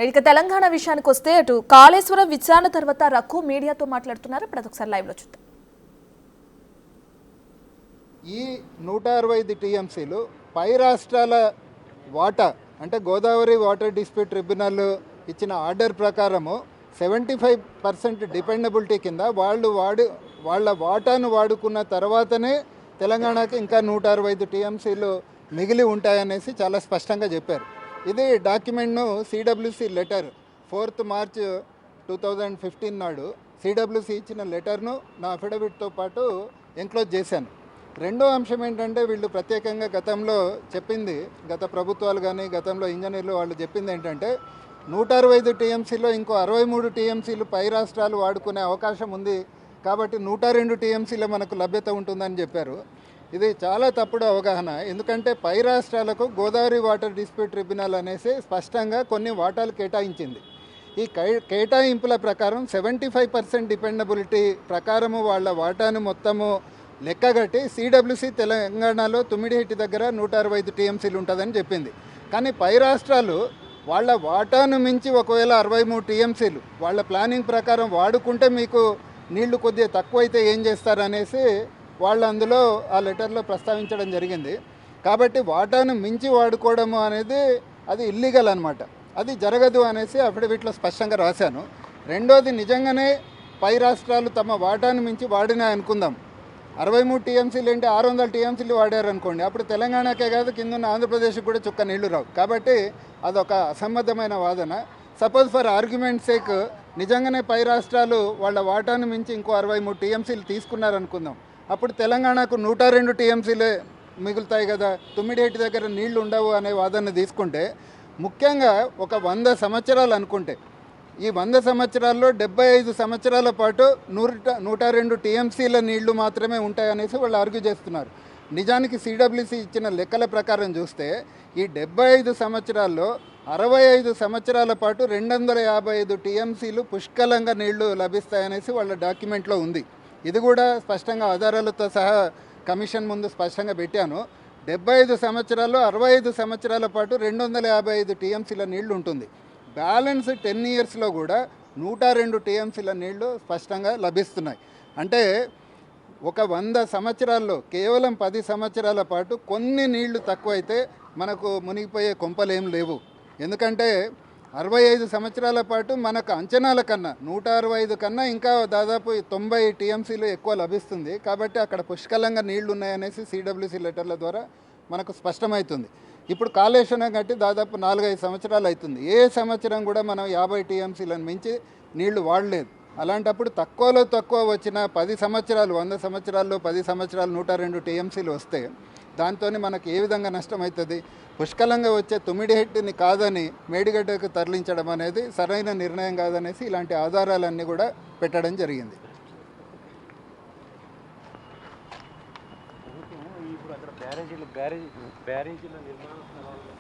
ఇక తెలంగాణ విషయానికి వస్తే అటు కాళేశ్వరం విచారణ తర్వాత రఘు మీడియాతో మాట్లాడుతున్నారు. ఇప్పుడు అదొకసారి లైవ్ లో చూద్దాం. ఈ 165 టీఎంసీలు పై రాష్ట్రాల వాటా అంటే గోదావరి వాటర్ డిస్ప్యూట్ ట్రిబ్యునల్ ఇచ్చిన ఆర్డర్ ప్రకారము 75% డిపెండబిలిటీ కింద వాళ్ళ వాటాను వాడుకున్న తర్వాతనే తెలంగాణకి ఇంకా 165 టీఎంసీలు మిగిలి ఉంటాయనేసి చాలా స్పష్టంగా చెప్పారు. ఇది డాక్యుమెంట్ను సిడబ్ల్యూసి లెటర్ 4th March 2015 నాడు సిడబ్ల్యూసి ఇచ్చిన లెటర్ను నా అఫిడవిట్తో పాటు ఎంక్లోజ్ చేశాను. రెండో అంశం ఏంటంటే వీళ్ళు ప్రత్యేకంగా గతంలో చెప్పింది, గత ప్రభుత్వాలు కానీ గతంలో ఇంజనీర్లు వాళ్ళు చెప్పింది ఏంటంటే 165 టీఎంసీలో ఇంకో 63 టీఎంసీలు పై రాష్ట్రాలు వాడుకునే అవకాశం ఉంది కాబట్టి 102 టీఎంసీలో మనకు లభ్యత ఉంటుందని చెప్పారు. ఇది చాలా తప్పుడు అవగాహన. ఎందుకంటే పై రాష్ట్రాలకు గోదావరి వాటర్ డిస్ప్యూట్ ట్రిబ్యునల్ అనేసి స్పష్టంగా కొన్ని వాటాలు కేటాయించింది. ఈ కేటాయింపుల ప్రకారం 75% డిపెండబిలిటీ ప్రకారము వాళ్ళ వాటాను మొత్తము లెక్కగట్టి సిడబ్ల్యూసి తెలంగాణలో తుమ్మిడిహెట్టి దగ్గర 165 టీఎంసీలు ఉంటుందని చెప్పింది. కానీ పై రాష్ట్రాలు వాళ్ళ వాటాను మించి ఒకవేళ 63 టీఎంసీలు వాళ్ళ ప్లానింగ్ ప్రకారం వాడుకుంటే మీకు నీళ్లు కొద్దిగా తక్కువైతే ఏం చేస్తారనేసి వాళ్ళు అందులో ఆ లెటర్లో ప్రస్తావించడం జరిగింది. కాబట్టి వాటాను మించి వాడుకోవడము అనేది అది ఇల్లీగల్ అనమాట. అది జరగదు అనేసి అఫిడవిట్లో స్పష్టంగా రాశాను. రెండోది, నిజంగానే పై రాష్ట్రాలు తమ వాటాను మించి వాడినా అనుకుందాం, 63 టీఎంసీలు ఏంటి 600 టీఎంసీలు వాడారు అనుకోండి, అప్పుడు తెలంగాణకే కాదు కింద ఆంధ్రప్రదేశ్కి కూడా చుక్క నీళ్లు రావు. కాబట్టి అదొక అసంబద్ధమైన వాదన. సపోజ్ ఫర్ ఆర్గ్యుమెంట్ సేక్ నిజంగానే పై రాష్ట్రాలు వాళ్ళ వాటాను మించి ఇంకో 63 టీఎంసీలు తీసుకున్నారనుకుందాం, అప్పుడు తెలంగాణకు 102 టీఎంసీలే మిగులుతాయి కదా, తుమ్మిడిహెట్టి దగ్గర నీళ్లు ఉండవు అనే వాదన తీసుకుంటే, ముఖ్యంగా ఒక 100 సంవత్సరాలు అనుకుంటే ఈ 100 సంవత్సరాల్లో 75 సంవత్సరాల పాటు 102 టీఎంసీల నీళ్లు మాత్రమే ఉంటాయనేసి వాళ్ళు ఆర్గ్యూ చేస్తున్నారు. నిజానికి సిడబ్ల్యూసి ఇచ్చిన లెక్కల ప్రకారం చూస్తే ఈ 75 సంవత్సరాల్లో 65 సంవత్సరాల పాటు 255 టీఎంసీలు పుష్కలంగా నీళ్లు లభిస్తాయనేసి వాళ్ళ డాక్యుమెంట్లో ఉంది. ఇది కూడా స్పష్టంగా ఆధారాలతో సహా కమిషన్ ముందు స్పష్టంగా పెట్టాను. 75 సంవత్సరాల్లో 65 సంవత్సరాల పాటు 255 టీఎంసీల నీళ్లు ఉంటుంది. బ్యాలెన్స్ 10 ఇయర్స్లో కూడా 102 టీఎంసీల నీళ్లు స్పష్టంగా లభిస్తున్నాయి. అంటే ఒక 100 సంవత్సరాల్లో కేవలం 10 సంవత్సరాల పాటు కొన్ని నీళ్లు తక్కువైతే మనకు మునిగిపోయే కొంపలేం లేవు. ఎందుకంటే 65 సంవత్సరాల పాటు మనకు అంచనాల కన్నా 165 కన్నా ఇంకా దాదాపు 90 టీఎంసీలు ఎక్కువ లభిస్తుంది. కాబట్టి అక్కడ పుష్కలంగా నీళ్లు ఉన్నాయనేసి సిడబ్ల్యూసి లెటర్ల ద్వారా మనకు స్పష్టమవుతుంది. ఇప్పుడు కాళేశ్వరం కట్టి దాదాపు 4-5 సంవత్సరాలు అవుతుంది. ఏ సంవత్సరం కూడా మనం 50 టీఎంసీలను మించి నీళ్లు వాడలేదు. అలాంటప్పుడు తక్కువలో తక్కువ వచ్చిన 10 సంవత్సరాలు 100 సంవత్సరాల్లో 10 సంవత్సరాలు 102 టీఎంసీలు వస్తే దాంతో మనకు ఏ విధంగా నష్టమవుతుంది? పుష్కలంగా వచ్చే తుమ్మిడిహెట్టిని కాదని మేడిగడ్డకు తరలించడం అనేది సరైన నిర్ణయం కాదనేసి ఇలాంటి ఆధారాలన్నీ కూడా పెట్టడం జరిగింది. ఇప్పుడు అక్కడ బ్యారేజీల నిర్మాణ స్థలాల్లో